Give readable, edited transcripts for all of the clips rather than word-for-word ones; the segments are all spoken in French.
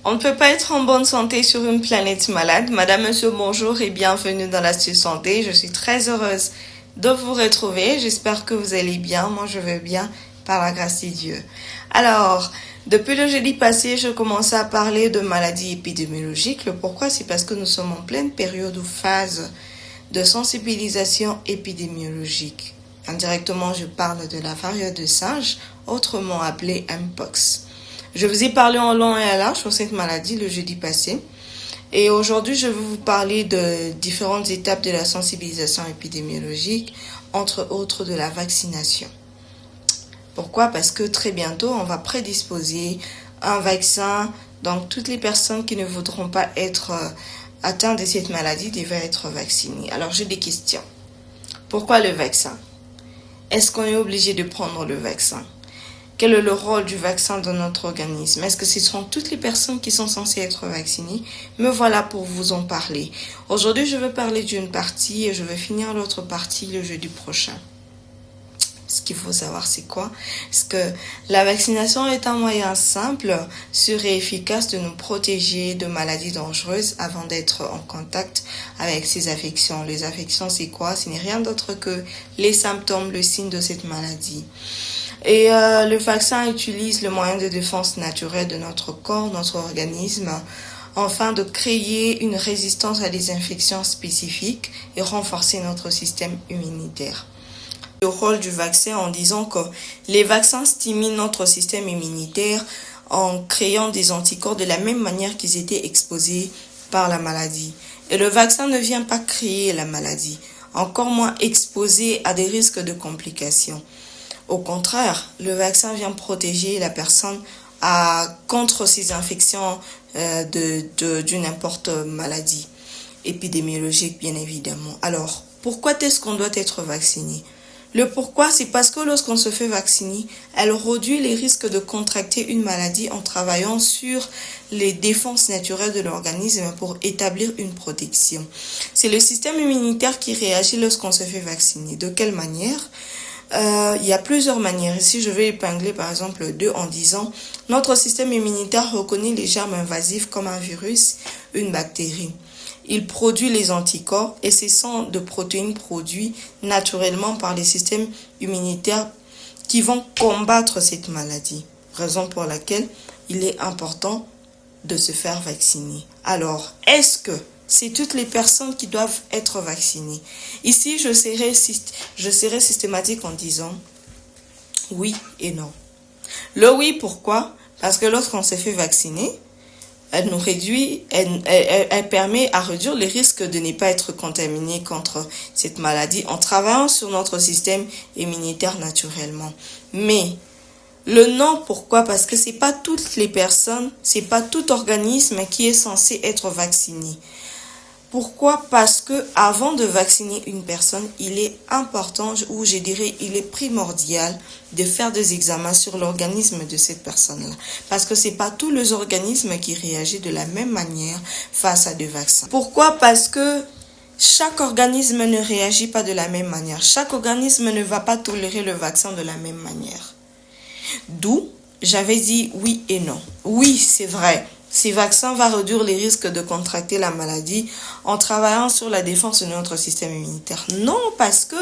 On ne peut pas être en bonne santé sur une planète malade. Madame, monsieur, bonjour et bienvenue dans l'Astuce Santé. Je suis très heureuse de vous retrouver. J'espère que vous allez bien. Moi, je vais bien par la grâce de Dieu. Alors, depuis le jeudi passé, je commençais à parler de maladies épidémiologiques. Le pourquoi, c'est parce que nous sommes en pleine période ou phase de sensibilisation épidémiologique. Indirectement, je parle de la variole de singe, autrement appelée Mpox. Je vous ai parlé en long et en large sur cette maladie le jeudi passé. Et aujourd'hui, je vais vous parler de différentes étapes de la sensibilisation épidémiologique, entre autres de la vaccination. Pourquoi? Parce que très bientôt, on va prédisposer un vaccin. Donc, toutes les personnes qui ne voudront pas être atteintes de cette maladie devaient être vaccinées. Alors, j'ai des questions. Pourquoi le vaccin? Est-ce qu'on est obligé de prendre le vaccin? Quel est le rôle du vaccin dans notre organisme? Est-ce que ce sont toutes les personnes qui sont censées être vaccinées? Me voilà pour vous en parler. Aujourd'hui, je vais parler d'une partie et je vais finir l'autre partie le jeudi prochain. Ce qu'il faut savoir, c'est quoi? Parce que la vaccination est un moyen simple, sûr et efficace de nous protéger de maladies dangereuses avant d'être en contact avec ces affections. Les affections, c'est quoi? Ce n'est rien d'autre que les symptômes, le signe de cette maladie. Et le vaccin utilise le moyen de défense naturel de notre corps, notre organisme, afin de créer une résistance à des infections spécifiques et renforcer notre système immunitaire. Le rôle du vaccin en disant que les vaccins stimulent notre système immunitaire en créant des anticorps de la même manière qu'ils étaient exposés par la maladie. Et le vaccin ne vient pas créer la maladie, encore moins exposer à des risques de complications. Au contraire, le vaccin vient protéger la personne contre ces infections d'une n'importe maladie épidémiologique, bien évidemment. Alors, pourquoi est-ce qu'on doit être vacciné? Le pourquoi, c'est parce que lorsqu'on se fait vacciner, elle réduit les risques de contracter une maladie en travaillant sur les défenses naturelles de l'organisme pour établir une protection. C'est le système immunitaire qui réagit lorsqu'on se fait vacciner. De quelle manière? Il y a plusieurs manières. Ici, je vais épingler par exemple deux en disant notre système immunitaire reconnaît les germes invasifs comme un virus, une bactérie. Il produit les anticorps et ce sont de protéines produites naturellement par les systèmes immunitaires qui vont combattre cette maladie. Raison pour laquelle il est important de se faire vacciner. Alors, est-ce que c'est toutes les personnes qui doivent être vaccinées? Ici, je serai systématique en disant oui et non. Le oui, pourquoi? Parce que lorsqu'on se fait vacciner, elle permet à réduire les risques de ne pas être contaminé contre cette maladie en travaillant sur notre système immunitaire naturellement. Mais le non, pourquoi? Parce que c'est pas toutes les personnes, c'est pas tout organisme qui est censé être vacciné. Pourquoi? Parce que avant de vacciner une personne, il est important, ou je dirais, il est primordial de faire des examens sur l'organisme de cette personne-là. Parce que c'est pas tous les organismes qui réagissent de la même manière face à des vaccins. Pourquoi? Parce que chaque organisme ne réagit pas de la même manière. Chaque organisme ne va pas tolérer le vaccin de la même manière. D'où, j'avais dit oui et non. Oui, c'est vrai. Ces vaccins vont réduire les risques de contracter la maladie en travaillant sur la défense de notre système immunitaire. Non, parce que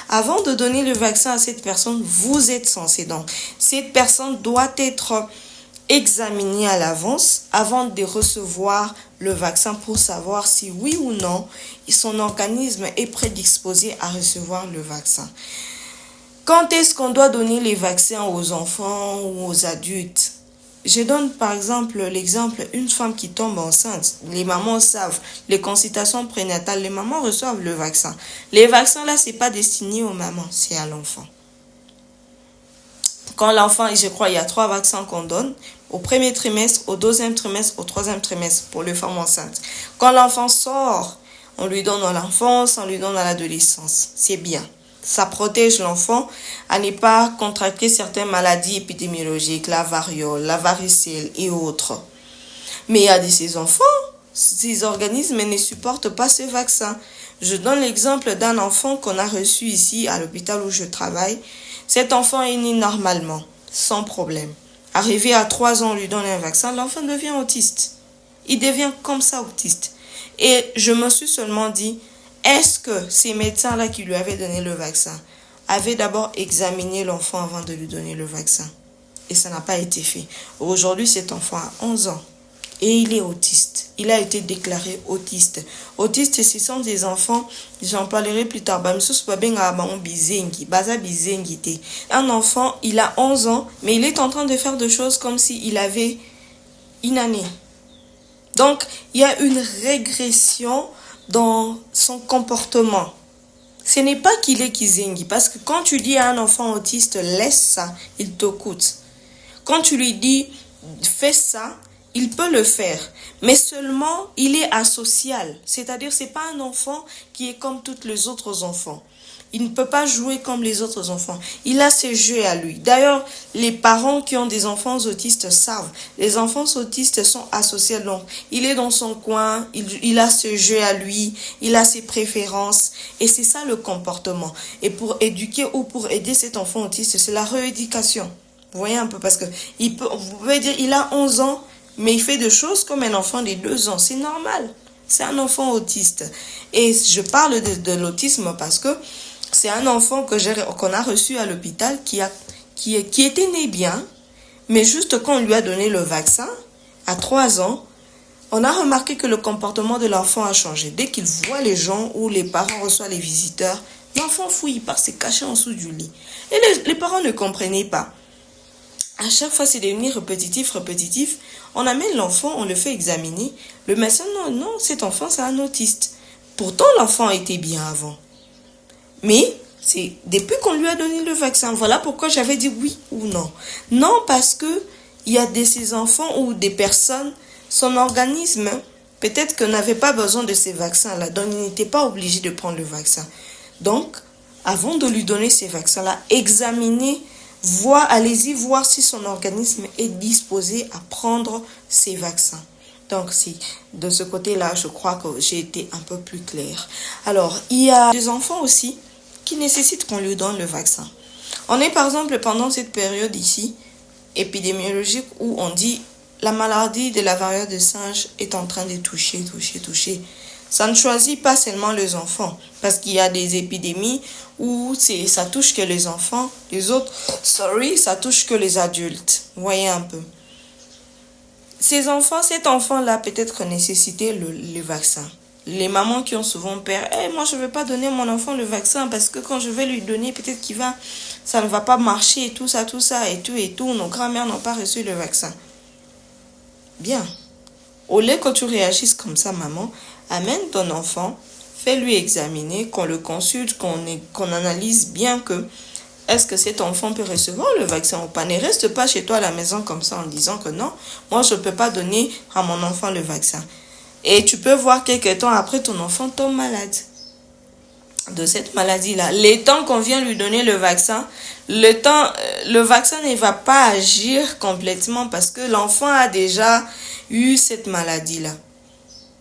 avant de donner le vaccin à cette personne, vous êtes censé. Donc, cette personne doit être examinée à l'avance avant de recevoir le vaccin pour savoir si oui ou non son organisme est prédisposé à recevoir le vaccin. Quand est-ce qu'on doit donner les vaccins aux enfants ou aux adultes? Je donne par exemple l'exemple, une femme qui tombe enceinte, les mamans savent, les consultations prénatales, les mamans reçoivent le vaccin. Les vaccins là, c'est pas destiné aux mamans, c'est à l'enfant. Quand l'enfant, je crois, il y a 3 vaccins qu'on donne, au premier trimestre, au deuxième trimestre, au troisième trimestre pour les femmes enceintes. Quand l'enfant sort, on lui donne à l'enfance, on lui donne à l'adolescence. C'est bien. Ça protège l'enfant à ne pas contracter certaines maladies épidémiologiques, la variole, la varicelle et autres. Mais il y a de ces enfants, ces organismes ne supportent pas ce vaccin. Je donne l'exemple d'un enfant qu'on a reçu ici à l'hôpital où je travaille. Cet enfant est né normalement, sans problème. arrivé à 3 ans, on lui donne un vaccin, l'enfant devient autiste. Il devient comme ça autiste. Et je me suis seulement dit, est-ce que ces médecins-là qui lui avaient donné le vaccin avaient d'abord examiné l'enfant avant de lui donner le vaccin? Et ça n'a pas été fait. Aujourd'hui, cet enfant a 11 ans et il est autiste. Il a été déclaré autiste. Autiste, ce sont des enfants, j'en parlerai plus tard. Un enfant, il a 11 ans, mais il est en train de faire des choses comme s'il avait une année. Donc, il y a une régression dans son comportement. Ce n'est pas qu'il est kizengi, parce que quand tu dis à un enfant autiste, laisse ça, il t'écoute. Quand tu lui dis, fais ça, il peut le faire. Mais seulement, il est asocial. C'est-à-dire, c'est pas un enfant qui est comme tous les autres enfants. Il ne peut pas jouer comme les autres enfants. Il a ses jeux à lui. D'ailleurs, les parents qui ont des enfants autistes savent. Les enfants autistes sont asociaux. Donc, il est dans son coin, il a ses jeux à lui, il a ses préférences. Et c'est ça le comportement. Et pour éduquer ou pour aider cet enfant autiste, c'est la rééducation. Vous voyez un peu, parce que vous pouvez dire, il a 11 ans, mais il fait des choses comme un enfant de 2 ans. C'est normal. C'est un enfant autiste. Et je parle de l'autisme parce que c'est un enfant qu'on a reçu à l'hôpital qui était né bien, mais juste quand on lui a donné le vaccin, à 3 ans, on a remarqué que le comportement de l'enfant a changé. Dès qu'il voit les gens ou les parents reçoivent les visiteurs, l'enfant fouille, il part se cacher en dessous du lit. Et les parents ne comprenaient pas. À chaque fois, c'est devenu répétitif. On amène l'enfant, on le fait examiner. Le médecin, non, cet enfant, c'est un autiste. Pourtant, l'enfant était bien avant. Mais c'est depuis qu'on lui a donné le vaccin. Voilà pourquoi j'avais dit oui ou non. Non, parce que il y a de ces enfants ou des personnes, son organisme, peut-être que n'avait pas besoin de ces vaccins-là. Donc, il n'était pas obligé de prendre le vaccin. Donc, avant de lui donner ces vaccins-là, examinez, allez-y voir si son organisme est disposé à prendre ces vaccins. Donc, de ce côté-là, je crois que j'ai été un peu plus claire. Alors, il y a des enfants aussi qui nécessitent qu'on lui donne le vaccin. On est par exemple pendant cette période ici, épidémiologique, où on dit la maladie de la variole de singe est en train de toucher. Ça ne choisit pas seulement les enfants, parce qu'il y a des épidémies où ça touche que les enfants, les autres, ça touche que les adultes. Vous voyez un peu. Cet enfant-là peut-être nécessitait le vaccin. Les mamans qui ont souvent peur, moi je ne vais pas donner à mon enfant le vaccin parce que quand je vais lui donner, peut-être ça ne va pas marcher et tout ça, et tout. Nos grands-mères n'ont pas reçu le vaccin. Bien. Au lieu que tu réagisses comme ça, maman, amène ton enfant, fais-lui examiner, qu'on le consulte, qu'on analyse bien que est-ce que cet enfant peut recevoir le vaccin ou pas. Ne reste pas chez toi à la maison comme ça en disant que non, moi je ne peux pas donner à mon enfant le vaccin. Et tu peux voir quelques temps après ton enfant tombe malade de cette maladie-là. Le temps qu'on vient lui donner le vaccin, le vaccin ne va pas agir complètement parce que l'enfant a déjà eu cette maladie-là.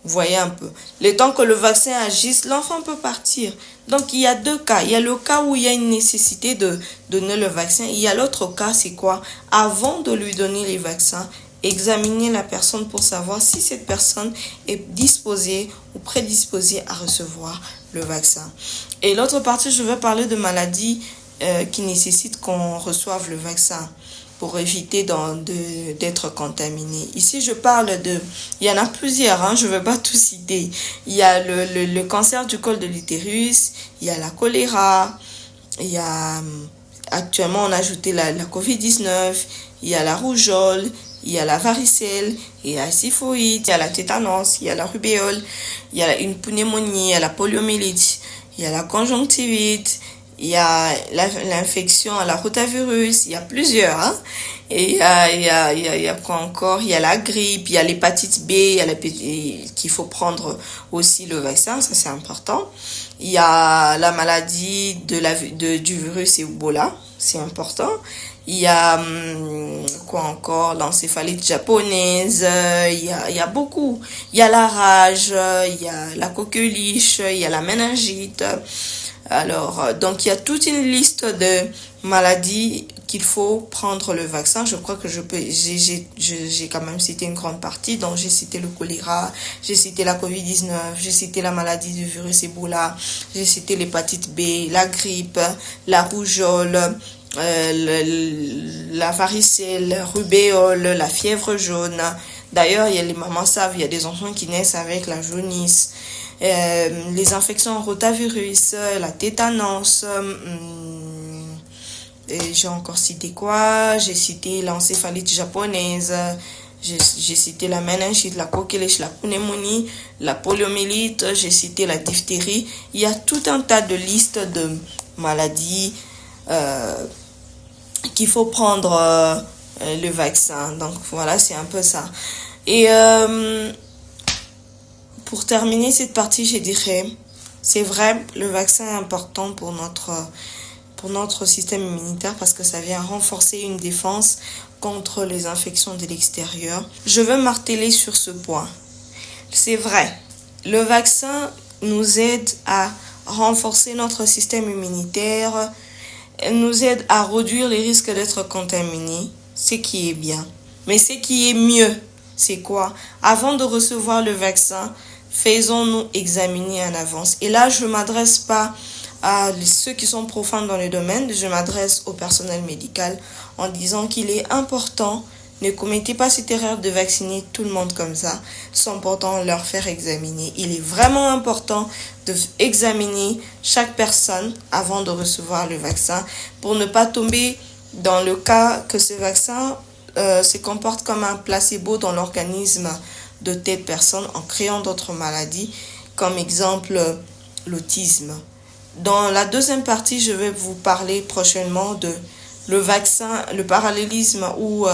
Vous voyez un peu. Le temps que le vaccin agisse, l'enfant peut partir. Donc, il y a 2 cas. Il y a le cas où il y a une nécessité de donner le vaccin. Il y a l'autre cas, c'est quoi? Avant de lui donner les vaccins, examiner la personne pour savoir si cette personne est disposée ou prédisposée à recevoir le vaccin. Et l'autre partie, je vais parler de maladies qui nécessitent qu'on reçoive le vaccin pour éviter d'être contaminé. Ici, je parle il y en a plusieurs, je ne vais pas tout citer. Il y a le cancer du col de l'utérus, il y a la choléra, il y a, actuellement, on a ajouté la COVID-19, il y a la rougeole, il y a la varicelle, il y a la syphilis, il y a la tétanos, il y a la rubéole, il y a une pneumonie, il y a la poliomyélite, il y a la conjonctivite, il y a l'infection à la rotavirus, il y a plusieurs. Et il y a quoi encore? Il y a la grippe, il y a l'hépatite B, qu'il faut prendre aussi le vaccin, ça c'est important. Il y a la maladie du virus Ebola, c'est important. Il y a quoi encore? L'encéphalite japonaise, il y a beaucoup. Il y a la rage, il y a la coqueluche, il y a la méningite. Alors, donc il y a toute une liste de maladies qu'il faut prendre le vaccin. Je crois que j'ai quand même cité une grande partie. Donc, j'ai cité le choléra, j'ai cité la Covid-19, j'ai cité la maladie du virus Ebola, j'ai cité l'hépatite B, la grippe, la rougeole, la varicelle, rubéole, la fièvre jaune. D'ailleurs, les mamans savent, il y a des enfants qui naissent avec la jaunisse, les infections en rotavirus, la tétanos, et j'ai encore cité quoi? J'ai cité l'encéphalite japonaise, j'ai cité la méningite, la coqueluche, la pneumonie, la poliomyélite, j'ai cité la diphtérie. Il y a tout un tas de listes de maladies qu'il faut prendre le vaccin. Donc voilà, c'est un peu ça. Et pour terminer cette partie, je dirais, c'est vrai, le vaccin est important pour notre système immunitaire parce que ça vient renforcer une défense contre les infections de l'extérieur. Je veux marteler sur ce point. C'est vrai, le vaccin nous aide à renforcer notre système immunitaire, nous aide à réduire les risques d'être contaminé, ce qui est bien. Mais ce qui est mieux, c'est quoi? Avant de recevoir le vaccin, faisons-nous examiner en avance. Et là, je ne m'adresse pas à ceux qui sont profanes dans le domaine, je m'adresse au personnel médical en disant qu'il est important, ne commettez pas cette erreur de vacciner tout le monde comme ça, sans pourtant leur faire examiner. Il est vraiment important de examiner chaque personne avant de recevoir le vaccin pour ne pas tomber dans le cas que ce vaccin se comporte comme un placebo dans l'organisme de telle personne en créant d'autres maladies, comme exemple l'autisme. Dans la deuxième partie, je vais vous parler prochainement de le vaccin, le parallélisme ou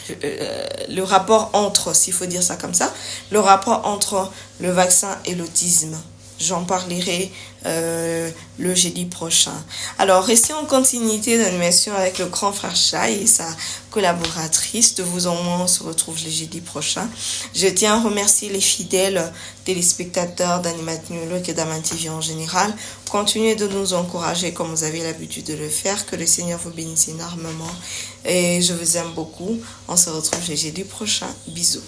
le rapport entre, s'il faut dire ça comme ça, le rapport entre le vaccin et l'autisme. J'en parlerai le jeudi prochain. Alors, restez en continuité d'animation avec le grand frère Chai et sa collaboratrice. De vous en moins, on se retrouve le jeudi prochain. Je tiens à remercier les fidèles téléspectateurs d'Animatnologue et d'Aman TV en général. Continuez de nous encourager comme vous avez l'habitude de le faire. Que le Seigneur vous bénisse énormément. Et je vous aime beaucoup. On se retrouve le jeudi prochain. Bisous.